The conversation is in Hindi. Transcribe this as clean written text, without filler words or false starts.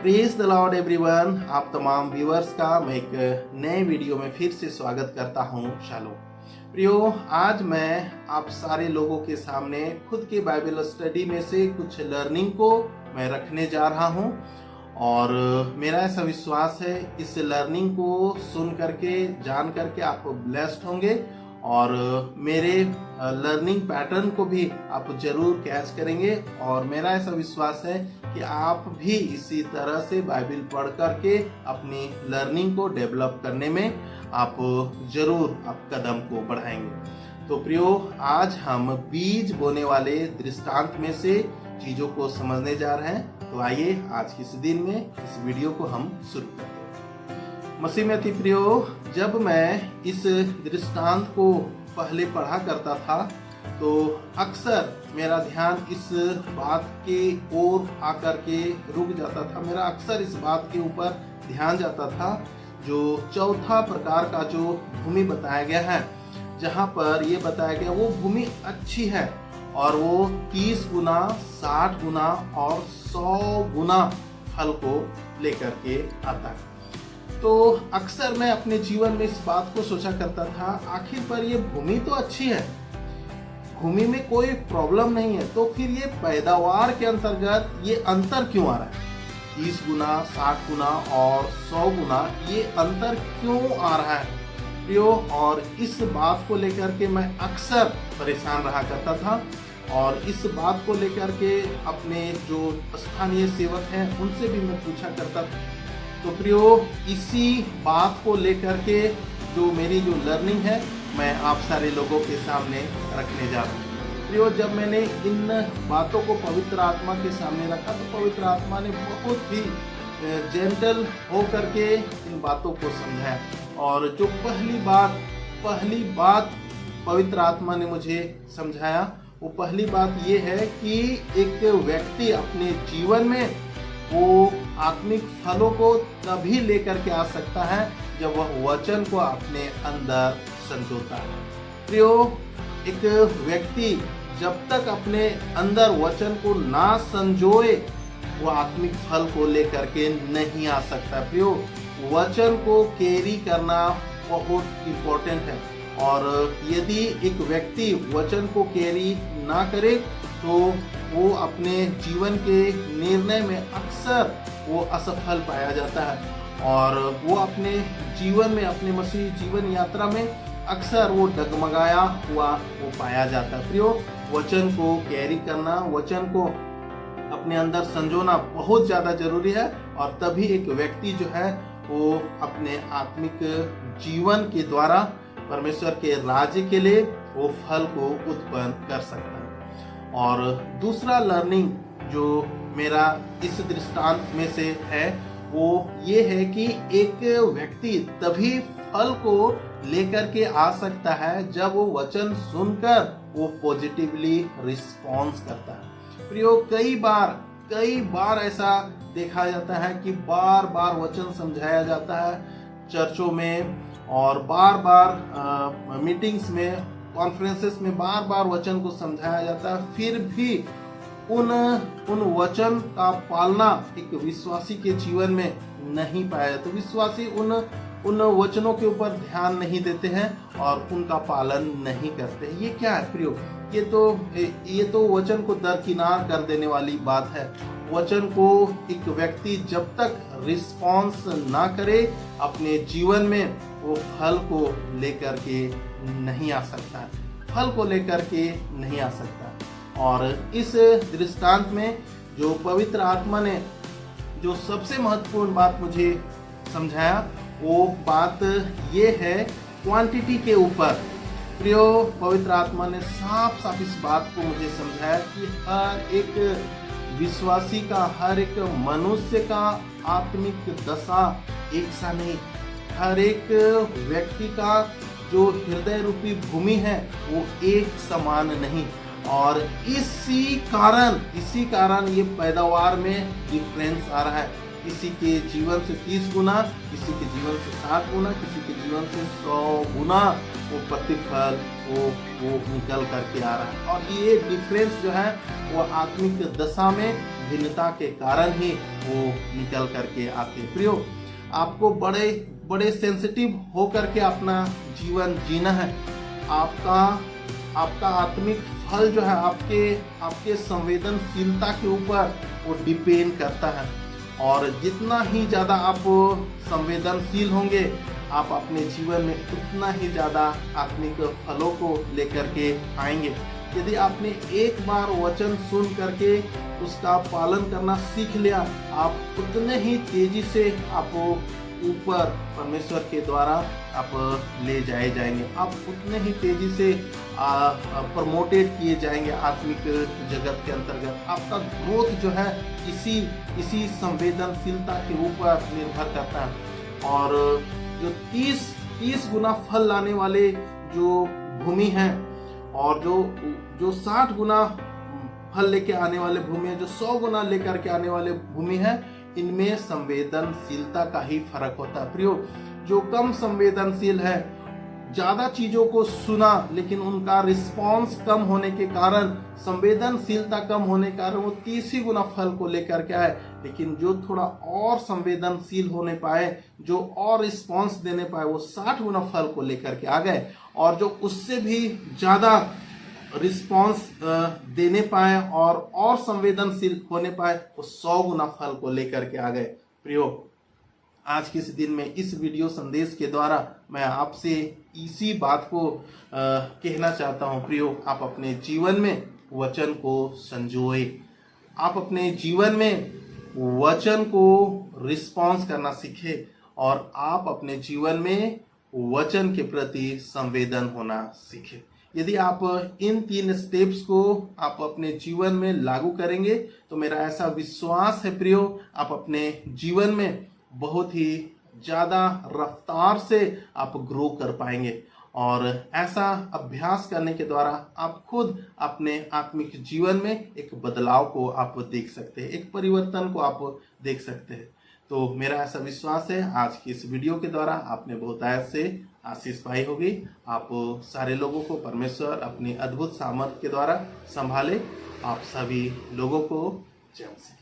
Praise the Lord everyone. आप तमाम व्यूअर्स का मैं एक नए वीडियो में फिर से स्वागत करता हूं। शालोम प्रियो, आज मैं आप सारे लोगों के सामने खुद के बाइबल स्टडी में से कुछ लर्निंग को मैं रखने जा रहा हूं और मेरा ऐसा विश्वास है इस लर्निंग को सुन करके जान करके आप ब्लेस्ड होंगे और मेरे लर्निंग पैटर्न को भी आप जरूर कैच करेंगे। और मेरा ऐसा विश्वास है कि आप भी इसी तरह से बाइबल पढ़ करके अपनी लर्निंग को डेवलप करने में आप जरूर आप कदम को बढ़ाएंगे। तो प्रियो, आज हम बीज बोने वाले दृष्टांत में से चीजों को समझने जा रहे हैं। तो आइए आज के इस दिन में इस वीडियो को हम शुरू करते हैं। मसीह में थी प्रियो, जब मैं इस दृष्टांत को पहले पढ़ा करता था तो अक्सर मेरा ध्यान इस बात के ओर आकर के रुक जाता था। मेरा अक्सर इस बात के ऊपर ध्यान जाता था जो चौथा प्रकार का जो भूमि बताया गया है, जहाँ पर ये बताया गया वो भूमि अच्छी है और वो 30 गुना, 60 गुना और 100 गुना फल को लेकर के आता है। तो अक्सर मैं अपने जीवन में इस बात को सोचा करता था, आखिर पर ये भूमि तो अच्छी है, भूमि में कोई प्रॉब्लम नहीं है, तो फिर ये पैदावार के अंतर्गत ये अंतर क्यों आ रहा है? 30 गुना, 60 गुना और 100 गुना ये अंतर क्यों आ रहा है प्रियो? और इस बात को लेकर के मैं अक्सर परेशान रहा करता था और इस बात को लेकर के अपने जो स्थानीय सेवक हैं उनसे भी मैं पूछा करता था। तो प्रियो, इसी बात को लेकर के जो मेरी जो लर्निंग है मैं आप सारे लोगों के सामने रखने जा रहा हूँ। प्रियो, जब मैंने इन बातों को पवित्र आत्मा के सामने रखा तो पवित्र आत्मा ने बहुत ही जेंटल हो करके इन बातों को समझाया। और जो पहली बात पवित्र आत्मा ने मुझे समझाया, वो पहली बात ये है कि एक व्यक्ति अपने जीवन में वो आत्मिक फलों को तभी लेकर के आ सकता है जब वह वचन को अपने अंदर संजोता है। प्रियो, एक व्यक्ति जब तक अपने अंदर वचन को ना संजोए वो आत्मिक फल को लेकर के नहीं आ सकता। प्रियो, वचन को कैरी करना बहुत इम्पोर्टेंट है और यदि एक व्यक्ति वचन को कैरी ना करे तो वो अपने जीवन के निर्णय में अक्सर वो असफल पाया जाता है और वो अपने जीवन में, अपने मसीह जीवन यात्रा में अक्सर वो डगमगाया हुआ वो पाया जाता है। प्रियो, वचन को कैरी करना, वचन को अपने अंदर संजोना बहुत ज़्यादा जरूरी है और तभी एक व्यक्ति जो है वो अपने आत्मिक जीवन के द्वारा परमेश्वर के राज्य के लिए वो फल को उत्पन्न कर सकता है। और दूसरा लर्निंग जो मेरा इस दृष्टांत में से है वो ये है कि एक व्यक्ति तभी फल को लेकर के आ सकता है जब वो वचन सुनकर वो पॉजिटिवली रिस्पॉन्स करता है। प्रियो, कई बार ऐसा देखा जाता है कि बार बार वचन समझाया जाता है चर्चों में और बार बार मीटिंग्स में, कॉन्फ्रेंसेस में बार बार वचन को समझाया जाता है, फिर भी उन वचन का पालना एक विश्वासी के जीवन में नहीं पाया। तो विश्वासी उन वचनों के ऊपर ध्यान नहीं देते हैं और उनका पालन नहीं करते हैं। ये क्या है प्रियो? ये तो वचन को दरकिनार कर देने वाली बात है। वचन को एक व्यक्ति जब तक रिस्पॉन्स ना करे अपने जीवन में वो फल को लेकर के नहीं आ सकता, फल को लेकर के नहीं आ सकता। और इस दृष्टांत में जो पवित्र आत्मा ने जो सबसे महत्वपूर्ण बात मुझे समझाया वो बात ये है क्वांटिटी के ऊपर। प्रियो, पवित्र आत्मा ने साफ साफ इस बात को मुझे समझाया कि हर एक विश्वासी का, हर एक मनुष्य का आत्मिक दशा एक सा नहीं, हर एक व्यक्ति का जो हृदय रूपी भूमि है वो एक समान नहीं। और इसी कारण ये पैदावार में डिफरेंस आ रहा है। किसी के जीवन से 30 गुना, किसी के जीवन से 60 गुना, किसी के जीवन से 100 गुना वो प्रतिफल वो निकल करके आ रहा है। और ये डिफरेंस जो है वो आत्मिक दशा में भिन्नता के कारण ही वो निकल करके आते हैं। प्रियो, आपको बड़े बड़े सेंसिटिव होकर के अपना जीवन जीना है। आपका आत्मिक फल जो है आपके संवेदनशीलता के ऊपर वो डिपेंड करता है। और जितना ही ज़्यादा आप संवेदनशील होंगे, आप अपने जीवन में उतना ही ज़्यादा आत्मिक फलों को लेकर के आएंगे। यदि आपने एक बार वचन सुन करके उसका पालन करना सीख लिया, आप उतने ही तेजी से आप ऊपर परमेश्वर के द्वारा आप ले जाए जाएंगे। आप उतने ही तेजी से प्रमोटेड किए जाएंगे आत्मिक जगत के अंतर्गत। आपका ग्रोथ जो है इसी संवेदनशीलता के ऊपर निर्भर करता है। और जो 30 गुना फल लाने वाले जो भूमि है और जो 60 गुना फल लेके आने वाले भूमि है, जो 100 गुना लेकर के आने वाले भूमि है, इनमें संवेदनशीलता का ही फर्क होता है। प्रियो, जो कम संवेदनशील है, ज्यादा चीजों को सुना लेकिन उनका रिस्पांस कम होने के कारण, संवेदनशीलता कम होने के कारण वो 30 गुना फल को लेकर के आए। लेकिन जो थोड़ा और संवेदनशील होने पाए, जो और रिस्पांस देने पाए, वो 60 गुना फल को लेकर के आ गए। और जो उससे भी ज्यादा रिस्पांस देने पाए और संवेदनशील होने पाए, वो 100 गुना फल को लेकर के आ गए। प्रियो, आज के इस दिन में इस वीडियो संदेश के द्वारा मैं आपसे इसी बात को कहना चाहता हूँ। प्रियो, आप अपने जीवन में वचन को संजोए। आप अपने जीवन में वचन को रिस्पॉन्स करना सीखे और आप अपने जीवन में वचन के प्रति संवेदन होना सीखे। यदि आप इन 3 स्टेप्स को आप अपने जीवन में लागू करेंगे तो मेरा ऐसा विश्वास है प्रियो, आप अपने जीवन में बहुत ही ज़्यादा रफ्तार से आप ग्रो कर पाएंगे। और ऐसा अभ्यास करने के द्वारा आप खुद अपने आत्मिक जीवन में एक बदलाव को आप देख सकते हैं, एक परिवर्तन को आप देख सकते हैं। तो मेरा ऐसा विश्वास है आज की इस वीडियो के द्वारा आपने बहुत आयत से आशीष पाई होगी। आप सारे लोगों को परमेश्वर अपनी अद्भुत सामर्थ के द्वारा संभाले। आप सभी लोगों को जय मसीह।